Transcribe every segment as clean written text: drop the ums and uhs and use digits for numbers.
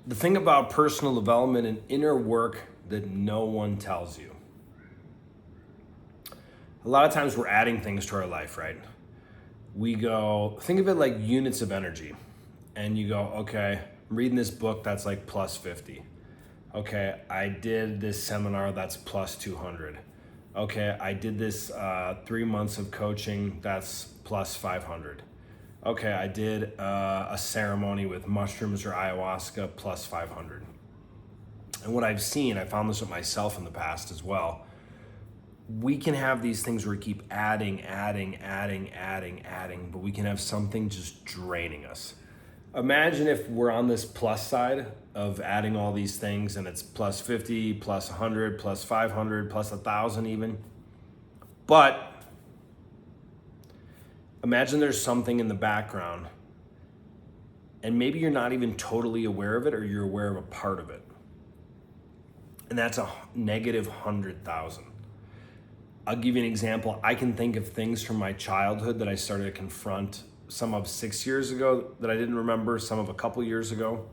The thing about personal development and inner work that no one tells you. A lot of times we're adding things to our life, right? We go, think of it like units of energy. And you go, okay, I'm reading this book, that's like plus 50. Okay, I did this seminar, that's plus 200. Okay, I did this 3 months of coaching, that's plus 500. Okay, I did a ceremony with mushrooms or ayahuasca, plus 500. And what I've seen, I found this with myself in the past as well, we can have these things where we keep adding, but we can have something just draining us. Imagine if we're on this plus side of adding all these things and it's plus 50, plus 100, plus 500, plus 1,000 even. But imagine there's something in the background and maybe you're not even totally aware of it or you're aware of a part of it. And that's a negative 100,000. I'll give you an example. I can think of things from my childhood that I started to confront, some of 6 years ago that I didn't remember, some of a couple years ago,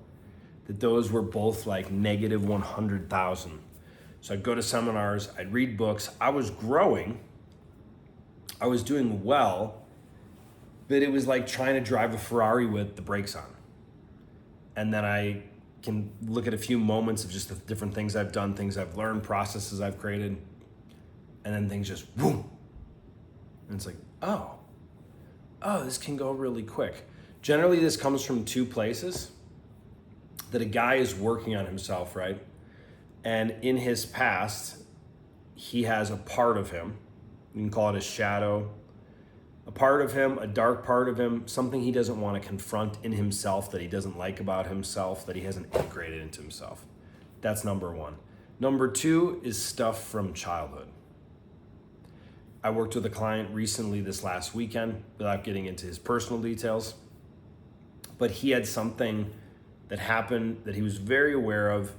that those were both like negative 100,000. So I'd go to seminars, I'd read books, I was growing, I was doing well, but it was like trying to drive a Ferrari with the brakes on. And then I can look at a few moments of just the different things I've done, things I've learned, processes I've created, and then things just boom. And it's like, oh, this can go really quick. Generally, this comes from two places. That a guy is working on himself, right? And in his past, he has a part of him, you can call it a shadow, a part of him, a dark part of him, something he doesn't want to confront in himself, that he doesn't like about himself, that he hasn't integrated into himself. That's number one. Number two is stuff from childhood. I worked with a client recently this last weekend, without getting into his personal details, but he had something that happened that he was very aware of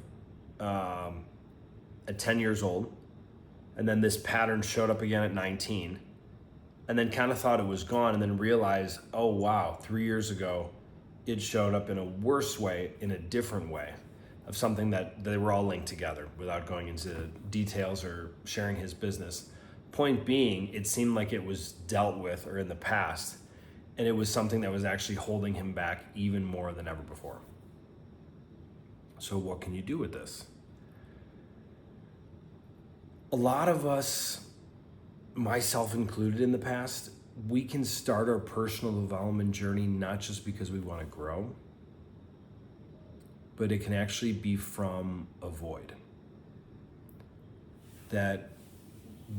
at 10 years old. And then this pattern showed up again at 19 and then kind of thought it was gone and then realized, oh wow, 3 years ago, it showed up in a worse way, in a different way, of something that they were all linked together without going into details or sharing his business. Point being, it seemed like it was dealt with or in the past, and it was something that was actually holding him back even more than ever before. So what can you do with this? A lot of us, myself included in the past, we can start our personal development journey not just because we want to grow, but it can actually be from a void. That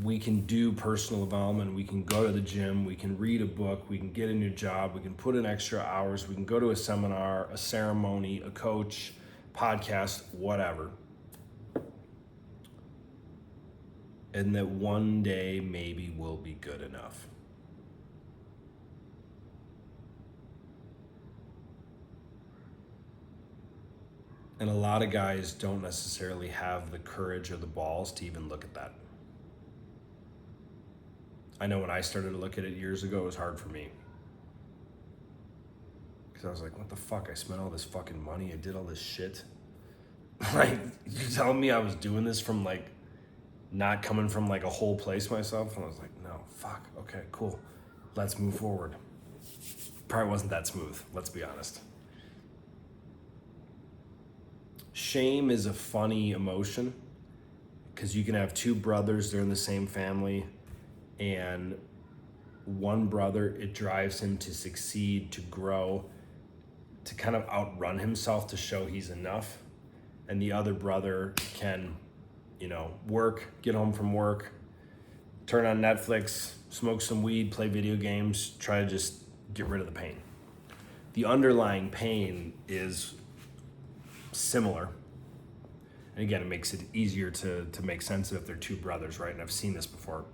we can do personal development, we can go to the gym, we can read a book, we can get a new job, we can put in extra hours, we can go to a seminar, a ceremony, a coach, podcast, whatever. And that one day maybe will be good enough. And a lot of guys don't necessarily have the courage or the balls to even look at that. I know when I started to look at it years ago, it was hard for me. Because I was like, what the fuck? I spent all this fucking money. I did all this shit. Like, you're telling me I was doing this from like, not coming from like a whole place myself? And I was like, no, fuck. Okay, cool. Let's move forward. Probably wasn't that smooth, let's be honest. Shame is a funny emotion because you can have two brothers, they're in the same family, and one brother, it drives him to succeed, to grow, to kind of outrun himself to show he's enough. And the other brother can, work, get home from work, turn on Netflix, smoke some weed, play video games, try to just get rid of the pain. The underlying pain is similar. And again, it makes it easier to make sense of if they're two brothers, right? And I've seen this before.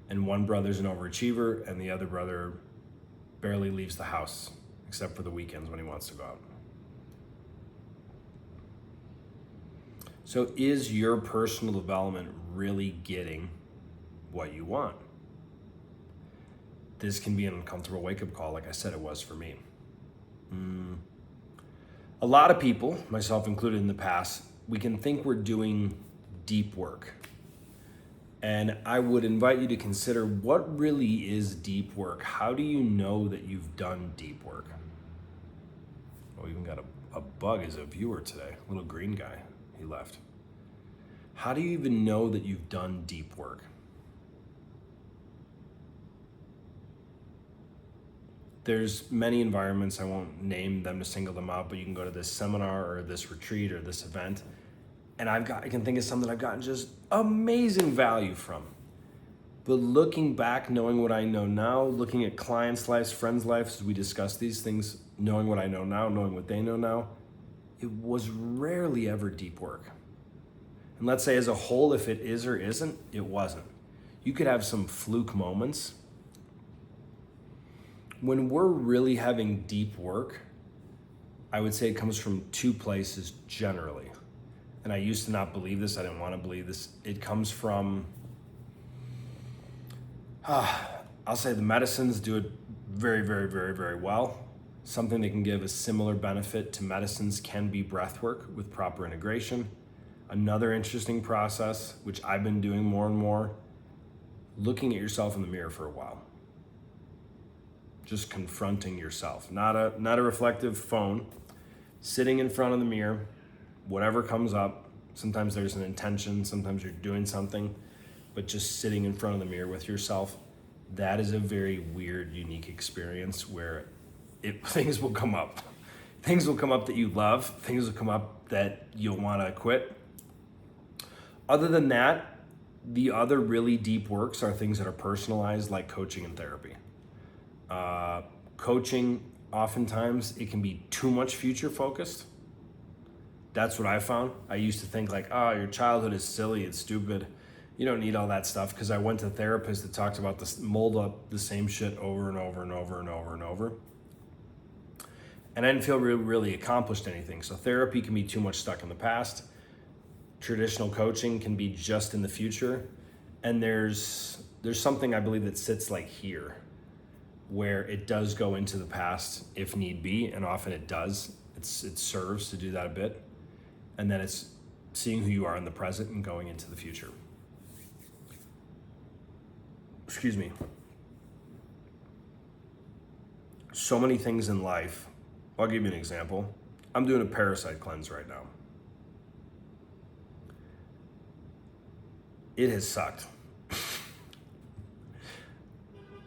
And one brother's an overachiever and the other brother barely leaves the house except for the weekends when he wants to go out. So is your personal development really getting what you want? This can be an uncomfortable wake-up call, like I said it was for me. A lot of people, myself included in the past, we can think we're doing deep work. And I would invite you to consider, what really is deep work? How do you know that you've done deep work? Oh, we even got a bug as a viewer today, little green guy, he left. How do you even know that you've done deep work? There's many environments, I won't name them to single them out, but you can go to this seminar or this retreat or this event, and I can think of some that I've gotten just amazing value from. But looking back, knowing what I know now, looking at clients' lives, friends' lives, as we discuss these things, knowing what I know now, knowing what they know now, it was rarely ever deep work. And let's say as a whole, if it is or isn't, it wasn't. You could have some fluke moments. When we're really having deep work, I would say it comes from two places generally. And I used to not believe this, I didn't want to believe this. It comes from, I'll say the medicines do it very, very, very, very well. Something that can give a similar benefit to medicines can be breath work with proper integration. Another interesting process, which I've been doing more and more, looking at yourself in the mirror for a while. Just confronting yourself, not a reflective phone, sitting in front of the mirror, whatever comes up. Sometimes there's an intention, sometimes you're doing something, but just sitting in front of the mirror with yourself, that is a very weird, unique experience where things will come up. Things will come up that you love, things will come up that you'll want to quit. Other than that, the other really deep works are things that are personalized, like coaching and therapy. Coaching, oftentimes it can be too much future focused. That's what I found. I used to think like, oh, your childhood is silly, it's stupid. You don't need all that stuff, because I went to therapists that talked about this, mold up the same shit over and over and over and over and over. And I didn't feel really accomplished anything. So therapy can be too much stuck in the past. Traditional coaching can be just in the future. And there's something I believe that sits like here, where it does go into the past if need be, and often it does. It serves to do that a bit. And then it's seeing who you are in the present and going into the future. Excuse me. So many things in life. I'll give you an example. I'm doing a parasite cleanse right now. It has sucked.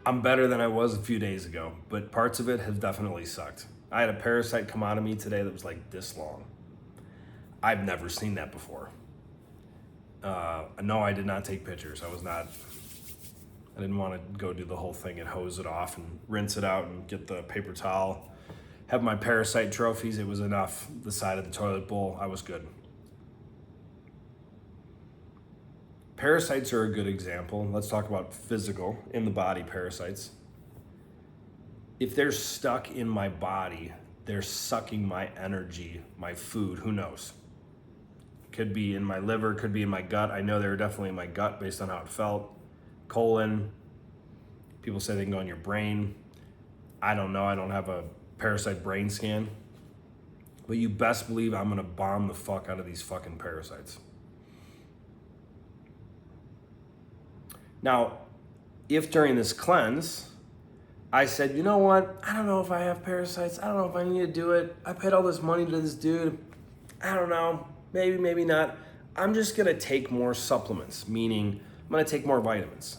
I'm better than I was a few days ago, but parts of it have definitely sucked. I had a parasite come out of me today that was like this long. I've never seen that before. No, I did not take pictures. I didn't want to go do the whole thing and hose it off and rinse it out and get the paper towel. Have my parasite trophies. It was enough. The side of the toilet bowl, I was good. Parasites are a good example. Let's talk about physical, in the body parasites. If they're stuck in my body, they're sucking my energy, my food, who knows? Could be in my liver, could be in my gut. I know they were definitely in my gut based on how it felt. Colon. People say they can go in your brain. I don't know, I don't have a parasite brain scan. But you best believe I'm gonna bomb the fuck out of these fucking parasites. Now, if during this cleanse, I said, you know what? I don't know if I have parasites. I don't know if I need to do it. I paid all this money to this dude. I don't know. Maybe, maybe not. I'm just gonna take more supplements, meaning I'm gonna take more vitamins.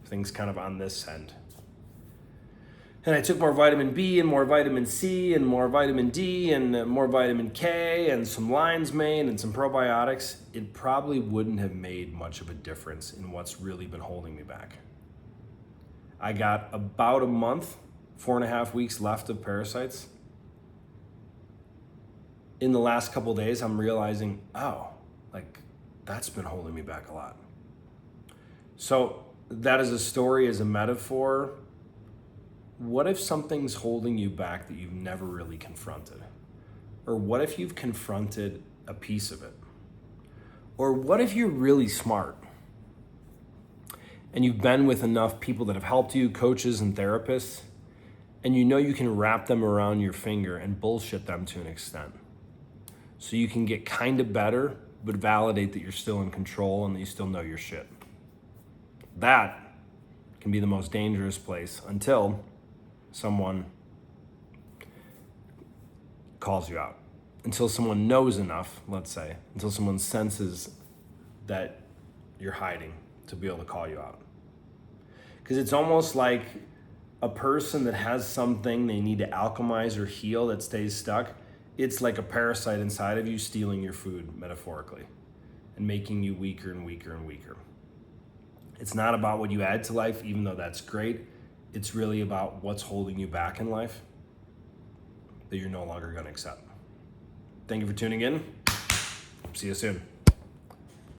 Things kind of on this end. And I took more vitamin B and more vitamin C and more vitamin D and more vitamin K and some lion's mane and some probiotics. It probably wouldn't have made much of a difference in what's really been holding me back. I got about a month, 4.5 weeks left of parasites. In the last couple of days, I'm realizing, that's been holding me back a lot. So that is a story, as a metaphor. What if something's holding you back that you've never really confronted? Or what if you've confronted a piece of it? Or what if you're really smart and you've been with enough people that have helped you, coaches and therapists, And you know you can wrap them around your finger and bullshit them to an extent. So you can get kind of better, but validate that you're still in control and that you still know your shit. That can be the most dangerous place until someone calls you out. Until someone knows enough, let's say, until someone senses that you're hiding to be able to call you out. Because it's almost like a person that has something they need to alchemize or heal that stays stuck. It's like a parasite inside of you stealing your food, metaphorically, and making you weaker and weaker and weaker. It's not about what you add to life, even though that's great. It's really about what's holding you back in life that you're no longer going to accept. Thank you for tuning in. See you soon.